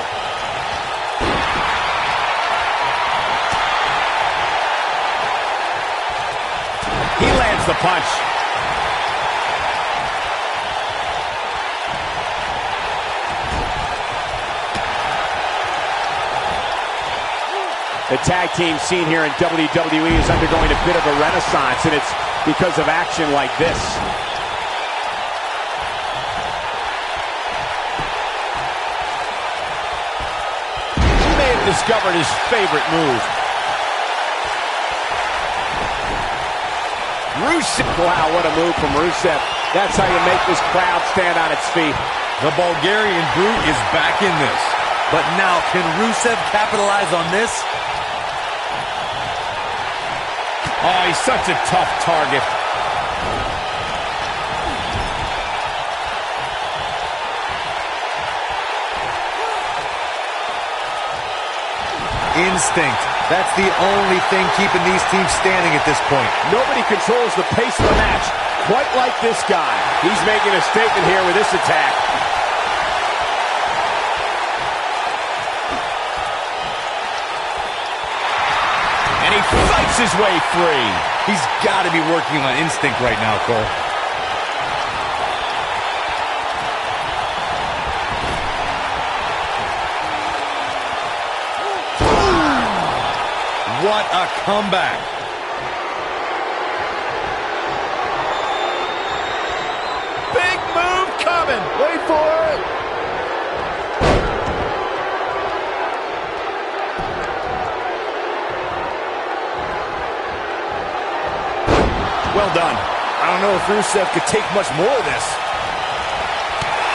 He lands the punch. The tag team scene here in WWE is undergoing a bit of a renaissance, and it's because of action like this. He may have discovered his favorite move. Rusev. Wow, what a move from Rusev. That's how you make this crowd stand on its feet. The Bulgarian Brute is back in this. But now, can Rusev capitalize on this? Oh, he's such a tough target. Instinct. That's the only thing keeping these teams standing at this point. Nobody controls the pace of the match quite like this guy. He's making a statement here with this attack. And he fights his way free. He's got to be working on instinct right now, Cole. What a comeback. Big move coming. Wait for it. Well done. I don't know if Rusev could take much more of this.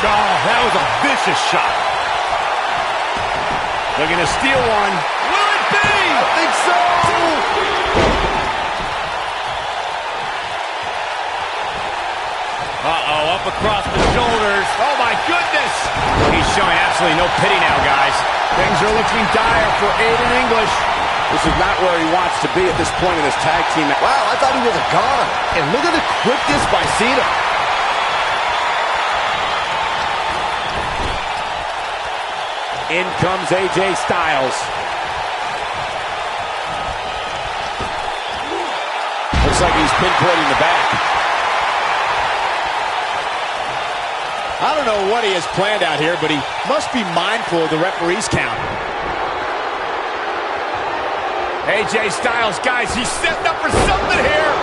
Oh, that was a vicious shot. Looking to steal one. Will it be? I think so. Uh-oh, up across the shoulders. Oh, my goodness. He's showing absolutely no pity now, guys. Things are looking dire for Aiden English. This is not where he wants to be at this point in this tag team. Wow, I thought he was a goner. And look at the quickness by Cena. In comes AJ Styles. Looks like he's pinpointing the back. I don't know what he has planned out here, but he must be mindful of the referee's count. AJ Styles, guys, he's setting up for something here.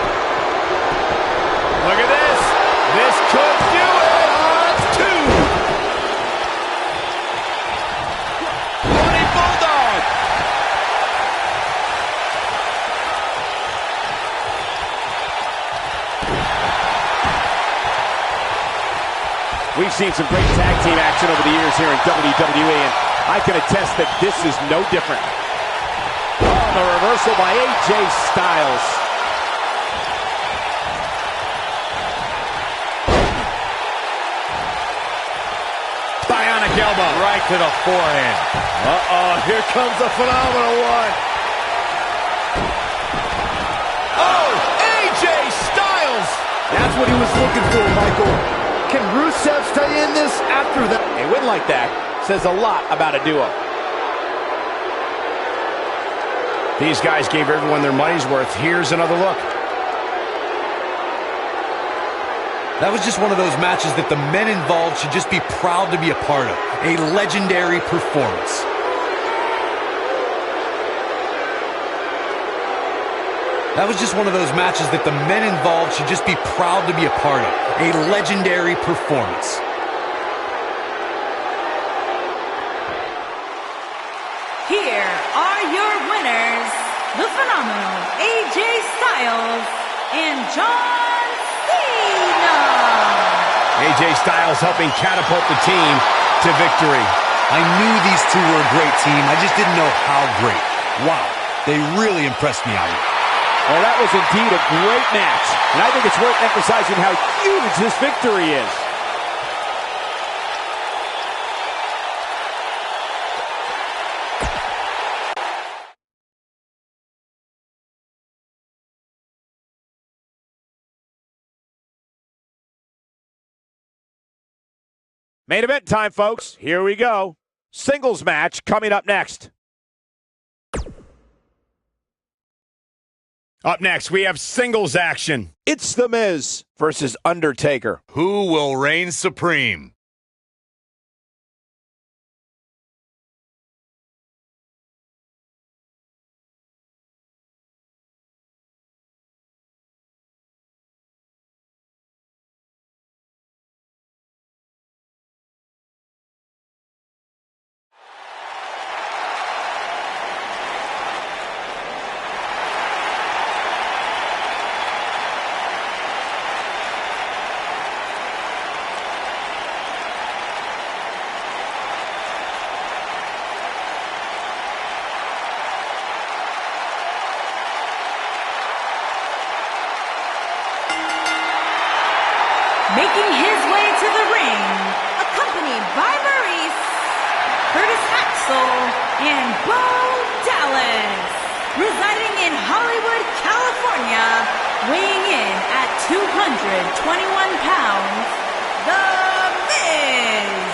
Look at this. This could do it. On 2. Running Bulldog. We've seen some great tag team action over the years here in WWE, and I can attest that this is no different. Oh, the reversal by AJ Styles. Bionic elbow. Right to the forehand. Uh-oh, here comes the phenomenal one. Oh, AJ Styles! That's what he was looking for, Michael. Can Rusev stay in this after that? A win like that says a lot about a duo. These guys gave everyone their money's worth. Here's another look. That was just one of those matches that the men involved should just be proud to be a part of. A legendary performance. That was just one of those matches that the men involved should just be proud to be a part of. A legendary performance. Here are your winners, the phenomenal AJ Styles and John Cena. AJ Styles helping catapult the team to victory. I knew these two were a great team. I just didn't know how great. Wow, they really impressed me out here. Well, that was indeed a great match. And I think it's worth emphasizing how huge this victory is. Main event time, folks. Here we go. Singles match coming up next. Up next, we have singles action. It's The Miz versus Undertaker. Who will reign supreme? Making his way to the ring, accompanied by Maurice, Curtis Axel, and Bo Dallas. Residing in Hollywood, California, weighing in at 221 pounds, The Miz.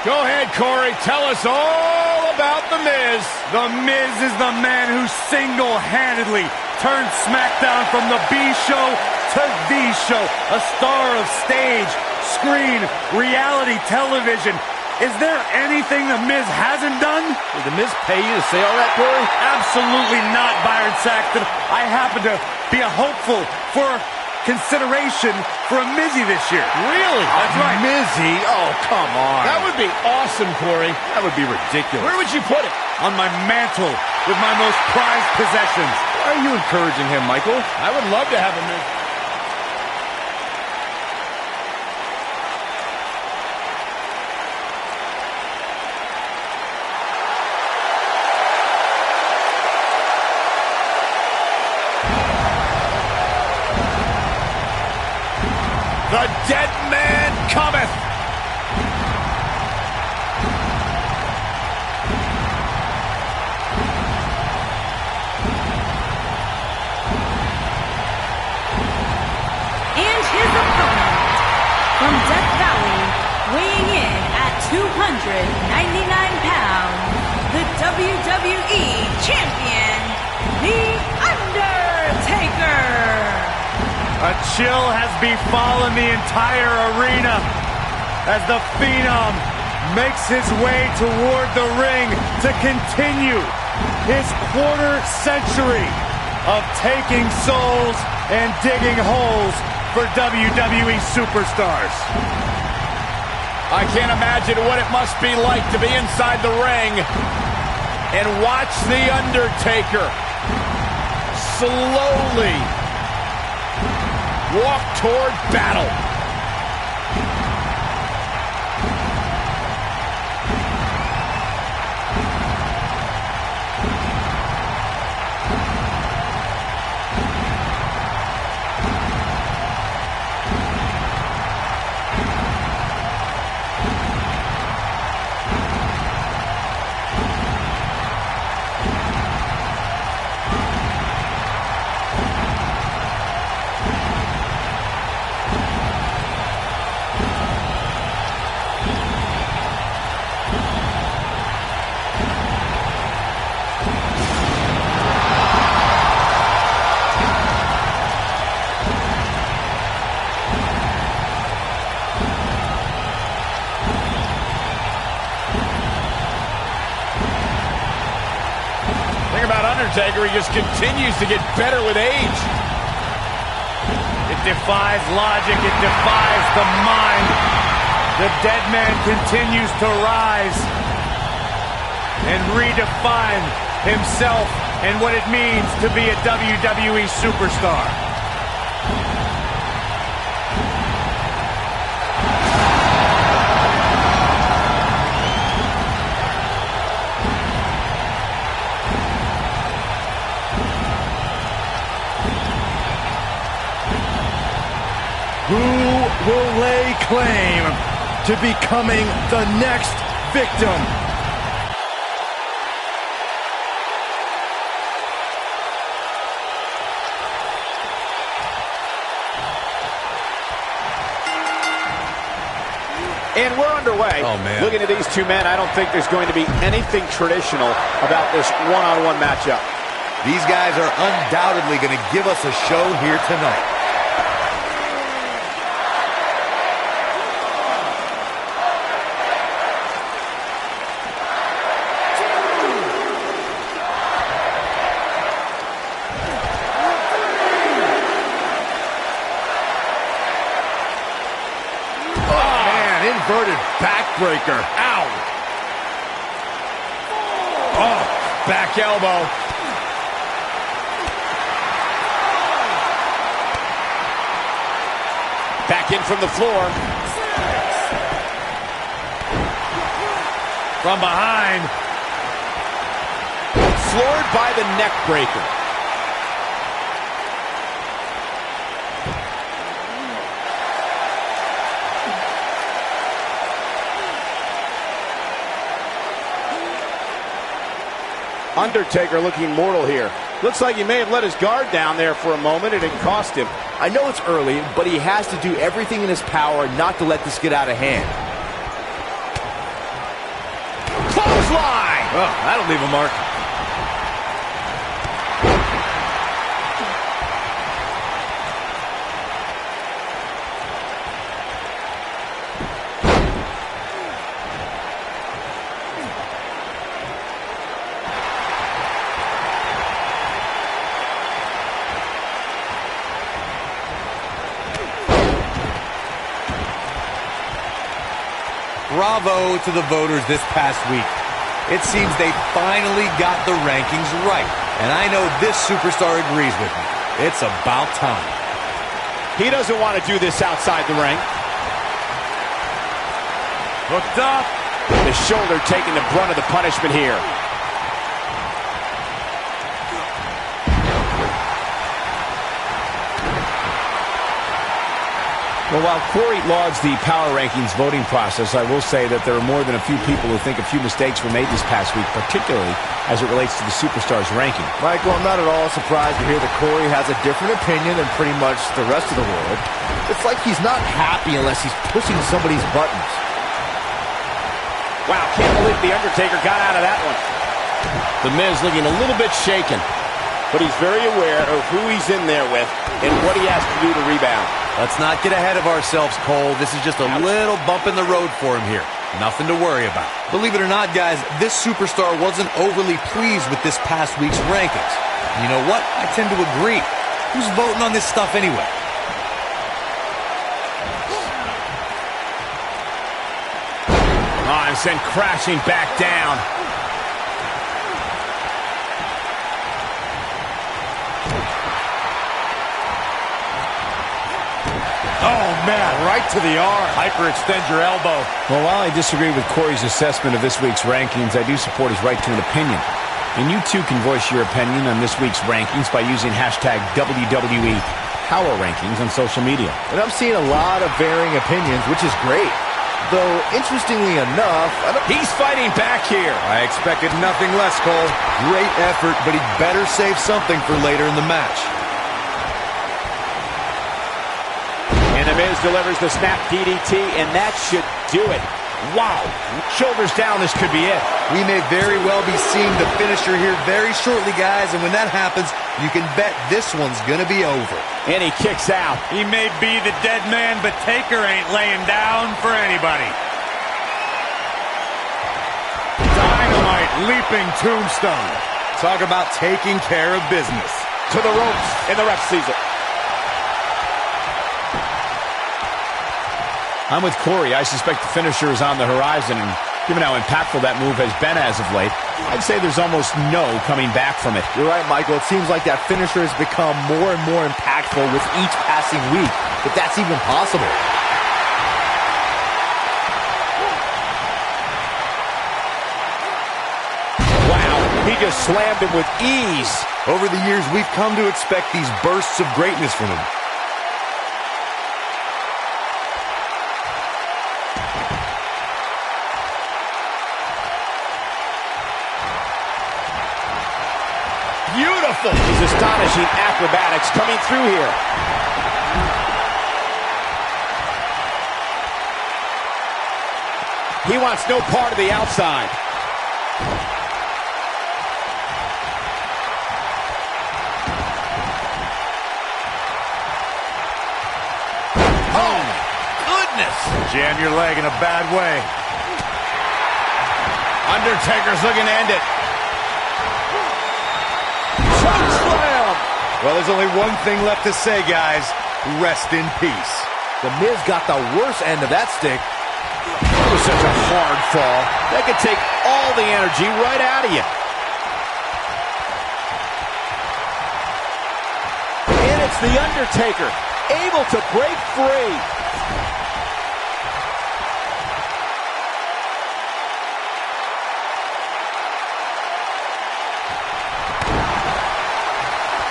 Go ahead, Corey. Tell us all about The Miz. The Miz is the man who single-handedly turned SmackDown from the B show to the show. A star of stage, screen, reality television. Is there anything The Miz hasn't done? Did The Miz pay you to say all that, Corey? Absolutely not, Byron Saxton. I happen to be a hopeful for consideration for a Mizzy this year. Really? That's right. Mizzy? Oh, come on. That would be awesome, Corey. That would be ridiculous. Where would you put it? On my mantle with my most prized possessions. Why are you encouraging him, Michael? I would love to have a Miz. The dead man cometh. And his opponent, from Death Valley, weighing in at 299 pounds, the WWE Champion, The Undertaker. A chill has befallen the entire arena as the Phenom makes his way toward the ring to continue his quarter century of taking souls and digging holes for WWE superstars. I can't imagine what it must be like to be inside the ring and watch The Undertaker slowly walk toward battle. Undertaker. He just continues to get better with age. It defies logic. It defies the mind. The dead man continues to rise and redefine himself and what it means to be a WWE superstar. Who will lay claim to becoming the next victim? And we're underway. Oh, man. Looking at these two men, I don't think there's going to be anything traditional about this one-on-one matchup. These guys are undoubtedly going to give us a show here tonight. Inverted backbreaker. Ow. Oh, back elbow. Back in from the floor. From behind. Floored by the neck breaker. Undertaker looking mortal here. Looks like he may have let his guard down there for a moment. It didn't cost him. I know it's early, but he has to do everything in his power not to let this get out of hand. Clothesline! Oh, that'll leave a mark. Bravo to the voters this past week. It seems they finally got the rankings right. And I know this superstar agrees with me. It's about time. He doesn't want to do this outside the ring. Hooked up. The shoulder taking the brunt of the punishment here. Well, while Corey lauds the power rankings voting process, I will say that there are more than a few people who think a few mistakes were made this past week, particularly as it relates to the superstars ranking. Michael, I'm not at all surprised to hear that Corey has a different opinion than pretty much the rest of the world. It's like he's not happy unless he's pushing somebody's buttons. Wow, can't believe The Undertaker got out of that one. The Miz looking a little bit shaken. But he's very aware of who he's in there with and what he has to do to rebound. Let's not get ahead of ourselves, Cole. This is just a little bump in the road for him here. Nothing to worry about. Believe it or not, guys, this superstar wasn't overly pleased with this past week's rankings. You know what? I tend to agree. Who's voting on this stuff anyway? Oh, and sent crashing back down. Oh, man, right to the arm. Hyperextend your elbow. Well, while I disagree with Corey's assessment of this week's rankings, I do support his right to an opinion. And you too can voice your opinion on this week's rankings by using hashtag WWE Power Rankings on social media. And I'm seeing a lot of varying opinions, which is great. Though, interestingly enough, he's fighting back here. I expected nothing less, Cole. Great effort, but he'd better save something for later in the match. And The Miz delivers the snap DDT, and that should do it. Wow. Shoulders down, this could be it. We may very well be seeing the finisher here very shortly, guys, and when that happens, you can bet this one's gonna be over. And he kicks out. He may be the dead man, but Taker ain't laying down for anybody. Dynamite leaping tombstone. Talk about taking care of business. To the ropes, and the ref sees it. I'm with Corey. I suspect the finisher is on the horizon, and given how impactful that move has been as of late, I'd say there's almost no coming back from it. You're right, Michael. It seems like that finisher has become more and more impactful with each passing week, if that's even possible. Wow, he just slammed him with ease. Over the years, we've come to expect these bursts of greatness from him. Beautiful. His astonishing acrobatics coming through here. He wants no part of the outside. Oh, goodness. Jam your leg in a bad way. Undertaker's looking to end it. Well, there's only one thing left to say, guys. Rest in peace. The Miz got the worst end of that stick. That was such a hard fall. That could take all the energy right out of you. And it's The Undertaker, able to break free.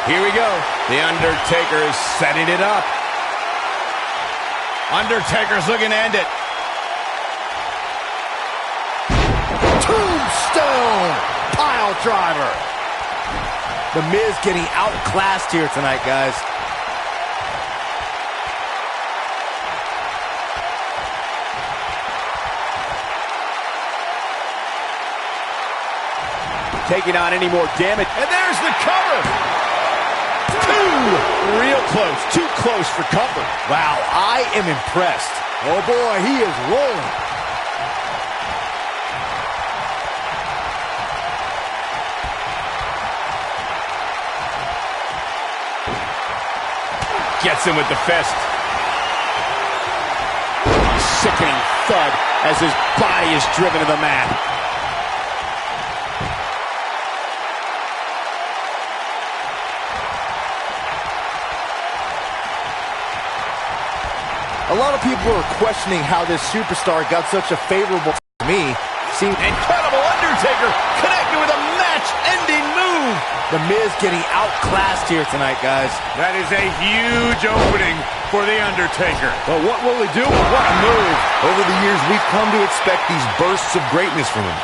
Here we go. The Undertaker is setting it up. Undertaker's looking to end it. Tombstone pile driver. The Miz getting outclassed here tonight, guys. Taking on any more damage. And there's the cover. Real close. Too close for comfort. Wow, I am impressed. Oh boy, he is rolling. Gets him with the fist. Sickening thud as his body is driven to the mat. A lot of people are questioning how this superstar got such a favorable to me. Incredible Undertaker connected with a match-ending move. The Miz getting outclassed here tonight, guys. That is a huge opening for The Undertaker. But what will he do? What a move. Over the years, we've come to expect these bursts of greatness from him.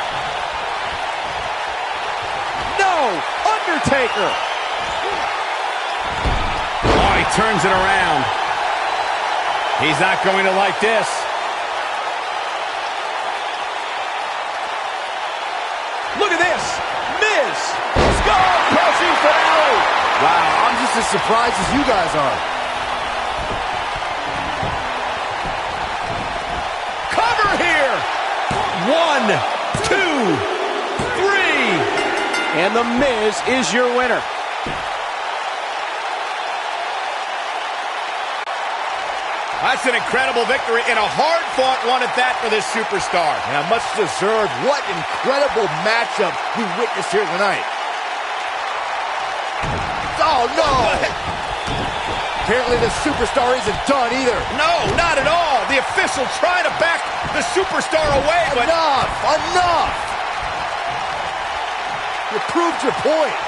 No! Undertaker! Oh, he turns it around. He's not going to like this. Look at this. Miz. Skull-crushing finale. Wow, I'm just as surprised as you guys are. Cover here. 1, 2, 3. And The Miz is your winner. That's an incredible victory and a hard-fought one at that for this superstar. Yeah, much deserved. What incredible matchup we witnessed here tonight. Oh, no! Apparently the superstar isn't done either. No, not at all. The official trying to back the superstar away, but... Enough! Enough! You proved your point.